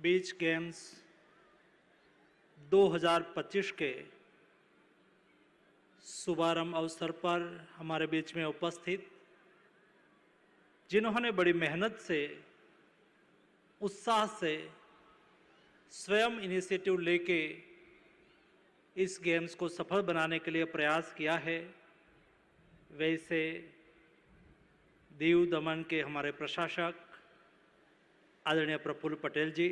Beach games 2025 के शुभारंभ अवसर पर हमारे बीच में उपस्थित, जिन्होंने बड़ी मेहनत से, उत्साह से, स्वयं इनिशिएटिव लेके इस गेम्स को सफल बनाने के लिए प्रयास किया है, वैसे दीव दमन के हमारे प्रशासक आदरणीय प्रफुल्ल पटेल जी,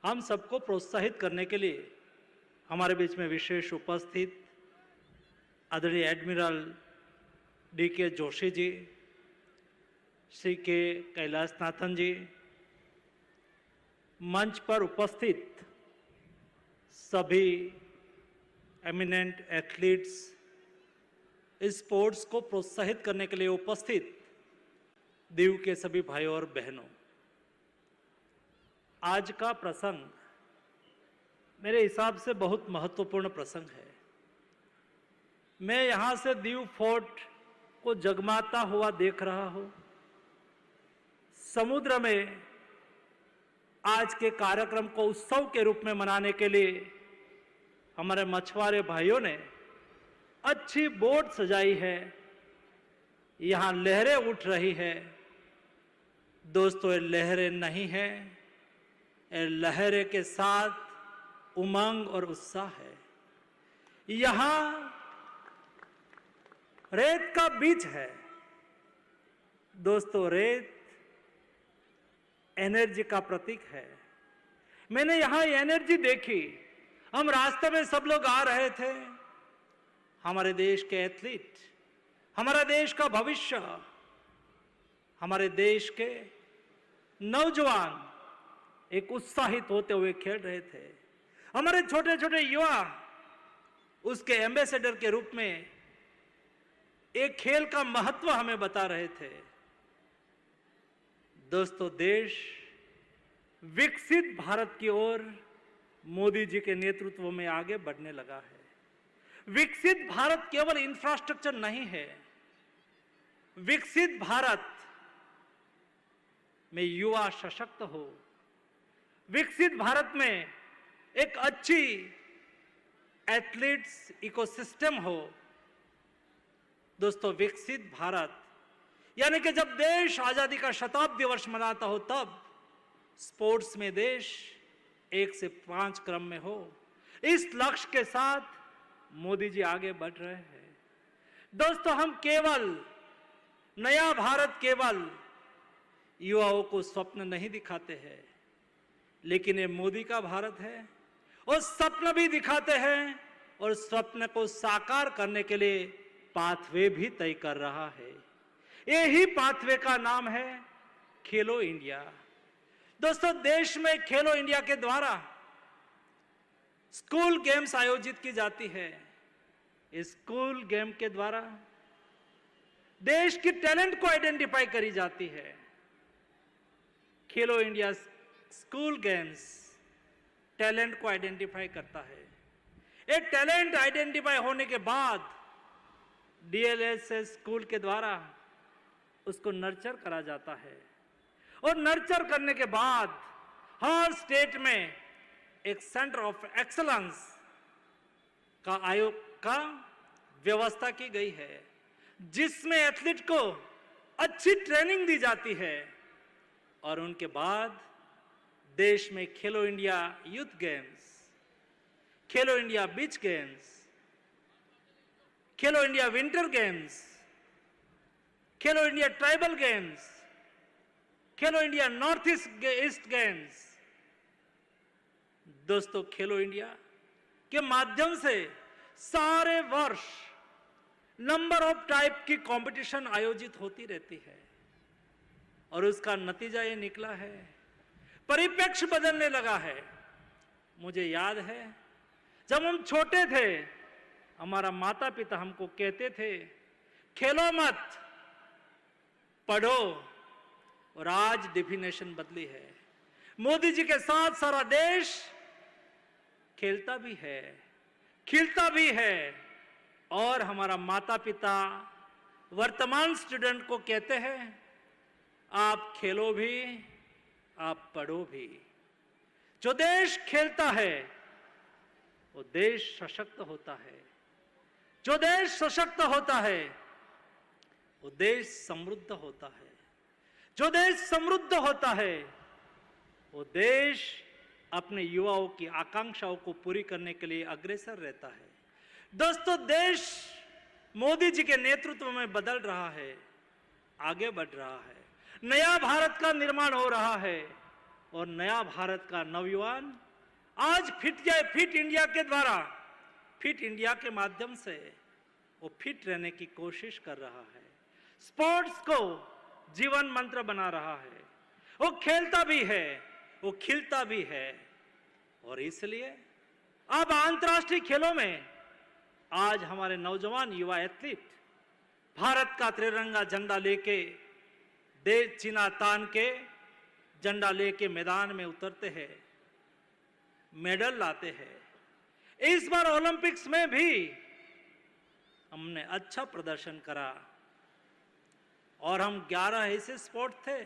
हम सबको प्रोत्साहित करने के लिए हमारे बीच में विशेष उपस्थित आदरणीय एडमिरल डी.के. जोशी जी, श्री के कैलाशनाथन जी, मंच पर उपस्थित सभी एमिनेंट एथलीट्स, स्पोर्ट्स को प्रोत्साहित करने के लिए उपस्थित दीव के सभी भाइयों और बहनों, आज का प्रसंग मेरे हिसाब से बहुत महत्वपूर्ण प्रसंग है। मैं यहां से दीव फोर्ट को जगमाता हुआ देख रहा हूं। समुद्र में आज के कार्यक्रम को उत्सव के रूप में मनाने के लिए हमारे मछुआरे भाइयों ने अच्छी बोट सजाई है, यहां लहरें उठ रही है। दोस्तों, ये लहरें नहीं है, ये लहरें के साथ उमंग और उत्साह है। यहां रेत का बीच है। दोस्तों, रेत एनर्जी का प्रतीक है। मैंने यहां एनर्जी देखी। हम रास्ते में सब लोग आ रहे थे, हमारे देश के एथलीट, हमारा देश का भविष्य, हमारे देश के नौजवान एक उत्साहित होते हुए खेल रहे थे। हमारे छोटे छोटे युवा उसके एम्बेसडर के रूप में एक खेल का महत्व हमें बता रहे थे। दोस्तों, देश विकसित भारत की ओर मोदी जी के नेतृत्व में आगे बढ़ने लगा है। विकसित भारत केवल इंफ्रास्ट्रक्चर नहीं है, विकसित भारत में युवा सशक्त हो, विकसित भारत में एक अच्छी एथलीट्स इकोसिस्टम हो। दोस्तों, विकसित भारत यानी कि जब देश आजादी का शताब्दी वर्ष मनाता हो, तब स्पोर्ट्स में देश 1 से 5 क्रम में हो। इस लक्ष्य के साथ मोदी जी आगे बढ़ रहे हैं। दोस्तों, हम केवल नया भारत केवल युवाओं को स्वप्न नहीं दिखाते हैं, लेकिन ये मोदी का भारत है और स्वप्न भी दिखाते हैं और स्वप्न को साकार करने के लिए पाथवे भी तय कर रहा है। यही पाथवे का नाम है खेलो इंडिया। दोस्तों, देश में खेलो इंडिया के द्वारा स्कूल गेम्स आयोजित की जाती है। इस स्कूल गेम के द्वारा देश की टैलेंट को आइडेंटिफाई करी जाती है। खेलो इंडिया स्कूल गेम्स टैलेंट को आइडेंटिफाई करता है। एक टैलेंट आइडेंटिफाई होने के बाद डीएलएस स्कूल के द्वारा उसको नर्चर करा जाता है और नर्चर करने के बाद हर स्टेट में एक सेंटर ऑफ एक्सीलेंस का आयोग का व्यवस्था की गई है, जिसमें एथलीट को अच्छी ट्रेनिंग दी जाती है और उनके बाद देश में खेलो इंडिया यूथ गेम्स, खेलो इंडिया बीच गेम्स, खेलो इंडिया विंटर गेम्स, खेलो इंडिया ट्राइबल गेम्स, खेलो इंडिया नॉर्थ ईस्ट गेम्स। दोस्तों, खेलो इंडिया के माध्यम से सारे वर्ष नंबर ऑफ टाइप की कंपटीशन आयोजित होती रहती है और उसका नतीजा ये निकला है, परिप्रेक्ष्य बदलने लगा है। मुझे याद है जब हम छोटे थे, हमारा माता पिता हमको कहते थे खेलो मत, पढ़ो, और आज डेफिनेशन बदली है। मोदी जी के साथ सारा देश खेलता भी है, खिलता भी है और हमारा माता पिता वर्तमान स्टूडेंट को कहते हैं आप खेलो भी, आप पढ़ो भी। जो देश खेलता है वो देश सशक्त होता है। जो देश सशक्त होता है वो देश समृद्ध होता है। जो देश समृद्ध होता है वो देश अपने युवाओं की आकांक्षाओं को पूरी करने के लिए अग्रसर रहता है। दोस्तों, देश मोदी जी के नेतृत्व में बदल रहा है, आगे बढ़ रहा है, नया भारत का निर्माण हो रहा है और नया भारत का नवयुवान आज फिट इंडिया के द्वारा, फिट इंडिया के माध्यम से वो फिट रहने की कोशिश कर रहा है। स्पोर्ट्स को जीवन मंत्र बना रहा है। वो खेलता भी है, वो खिलता भी है और इसलिए अब अंतर्राष्ट्रीय खेलों में आज हमारे नौजवान युवा एथलीट भारत का त्रिरंगा झंडा लेके, देश चिन्ह तान के झंडा लेके मैदान में उतरते हैं, मेडल लाते हैं। इस बार ओलंपिक्स में भी हमने अच्छा प्रदर्शन करा और हम 11 ऐसे स्पोर्ट थे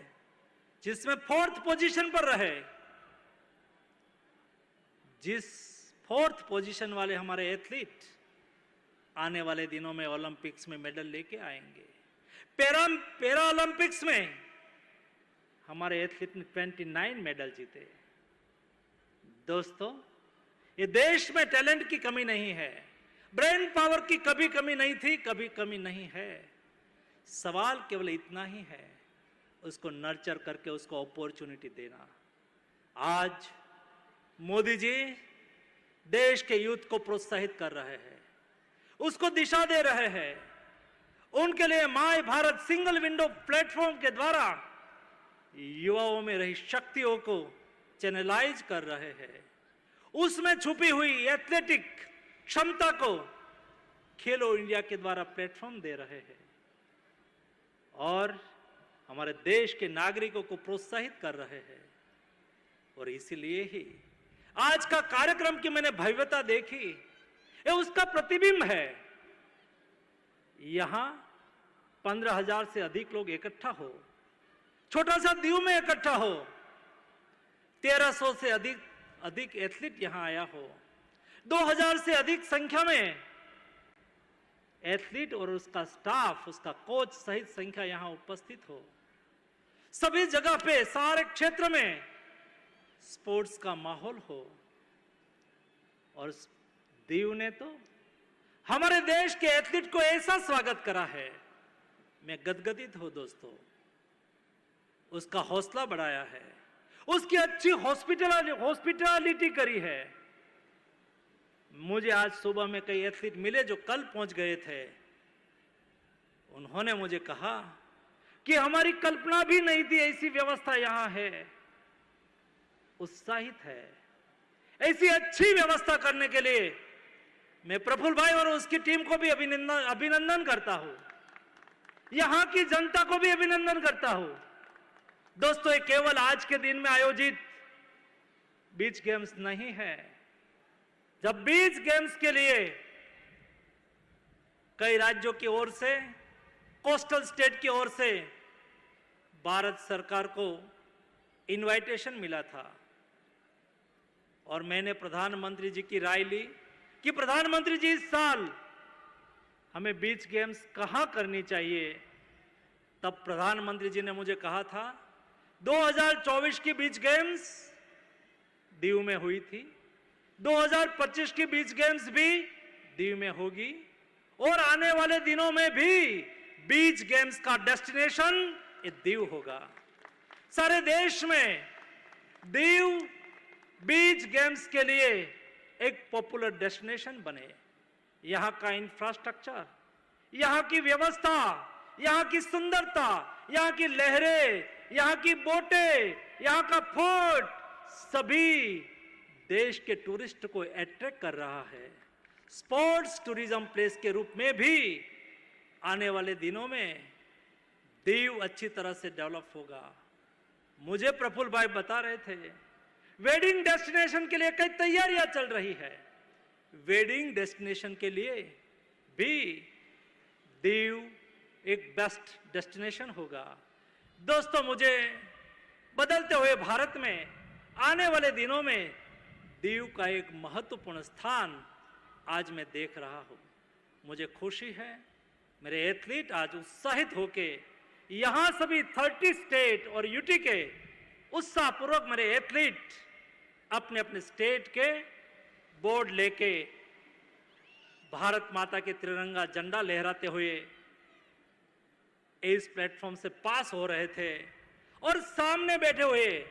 जिसमें 4th पोजीशन पर रहे। जिस 4th पोजीशन वाले हमारे एथलीट आने वाले दिनों में ओलंपिक्स में मेडल लेके आएंगे। पैरा ओलंपिक्स में हमारे एथलीट ने 29 मेडल जीते। दोस्तों, ये देश में टैलेंट की कमी नहीं है, ब्रेन पावर की कभी कमी नहीं थी, कभी कमी नहीं है। सवाल केवल इतना ही है, उसको नर्चर करके उसको अपॉर्चुनिटी देना। आज मोदी जी देश के यूथ को प्रोत्साहित कर रहे हैं, उसको दिशा दे रहे हैं। उनके लिए my Bharat single window platform के द्वारा युवाओं में रही शक्तियों को चैनलाइज कर रहे हैं। उसमें छुपी हुई एथलेटिक क्षमता को खेलो इंडिया के द्वारा प्लेटफॉर्म दे रहे हैं और हमारे देश के नागरिकों को प्रोत्साहित कर रहे हैं। और इसीलिए ही आज का कार्यक्रम की मैंने भव्यता देखी, ये उसका प्रतिबिंब है। यहां 15,000 से अधिक लोग इकट्ठा हो, छोटा सा दीव में इकट्ठा हो, 1300 से अधिक एथलीट यहां आया हो, 2000 से अधिक संख्या में एथलीट और उसका स्टाफ, उसका कोच सहित संख्या यहां उपस्थित हो। सभी जगह पे, सारे क्षेत्र में स्पोर्ट्स का माहौल हो। और दीव ने तो हमारे देश के एथलीट को ऐसा स्वागत करा है, मैं गदगदित हूं दोस्तों। उसका हौसला बढ़ाया है, उसकी अच्छी हॉस्पिटैलिटी करी है। मुझे आज सुबह में कई एथलीट मिले जो कल पहुंच गए थे। उन्होंने मुझे कहा कि हमारी कल्पना भी नहीं थी ऐसी व्यवस्था यहां है। उत्साहित है। ऐसी अच्छी व्यवस्था करने के लिए मैं प्रफुल्ल भाई और उसकी टीम को भी अभिनंदन करता हूं, यहां की जनता को भी अभिनंदन करता हूं। दोस्तों, ये केवल आज के दिन में आयोजित बीच गेम्स नहीं है। जब बीच गेम्स के लिए कई राज्यों की ओर से, कोस्टल स्टेट की ओर से भारत सरकार को इनविटेशन मिला था और मैंने प्रधानमंत्री जी की राय ली कि प्रधानमंत्री जी इस साल हमें बीच गेम्स कहां करनी चाहिए। तब प्रधानमंत्री जी ने मुझे कहा था 2024 की बीच गेम्स दीव में हुई थी, 2025 की बीच गेम्स भी दीव में होगी और आने वाले दिनों में भी बीच गेम्स का डेस्टिनेशन ये दीव होगा। सारे देश में दीव बीच गेम्स के लिए एक पॉपुलर डेस्टिनेशन बने। यहां का इंफ्रास्ट्रक्चर, यहां की व्यवस्था, यहां की सुंदरता, यहां की लहरें, यहां की बोटें, यहां का फोर्ट सभी देश के टूरिस्ट को अट्रैक्ट कर रहा है। स्पोर्ट्स टूरिज्म प्लेस के रूप में भी आने वाले दिनों में दीव अच्छी तरह से डेवलप होगा। मुझे प्रफुल्ल भाई बता रहे थे वेडिंग डेस्टिनेशन के लिए कई तैयारियां चल रही है। वेडिंग डेस्टिनेशन के लिए भी दीव एक बेस्ट डेस्टिनेशन होगा। दोस्तों, मुझे बदलते हुए भारत में आने वाले दिनों में दीव का एक महत्वपूर्ण स्थान आज मैं देख रहा हूं। मुझे खुशी है, मेरे एथलीट आज उत्साहित होके यहां सभी 30 स्टेट और यूटी के उत्साहपूर्वक मेरे एथलीट अपने अपने स्टेट के बोर्ड लेके भारत माता के तिरंगा झंडा लहराते हुए इस प्लेटफॉर्म से पास हो रहे थे और सामने बैठे हुए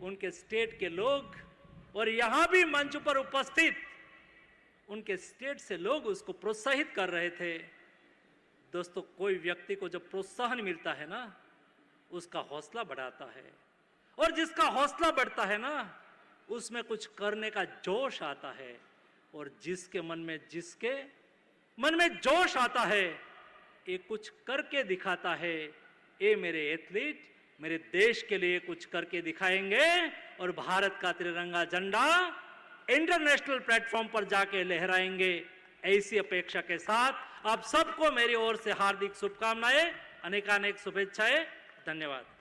उनके स्टेट के लोग और यहां भी मंच पर उपस्थित उनके स्टेट से लोग उसको प्रोत्साहित कर रहे थे। दोस्तों, कोई व्यक्ति को जब प्रोत्साहन मिलता है ना, उसका हौसला बढ़ाता है, और जिसका हौसला बढ़ता है ना, उसमें कुछ करने का जोश आता है, और जिसके मन में जोश आता है, ये कुछ करके दिखाता है। ये मेरे एथलीट मेरे देश के लिए कुछ करके दिखाएंगे और भारत का तिरंगा झंडा इंटरनेशनल प्लेटफॉर्म पर जाके लहराएंगे। ऐसी अपेक्षा के साथ आप सबको मेरी ओर से हार्दिक शुभकामनाएं, अनेकानेक शुभेच्छाएं। धन्यवाद।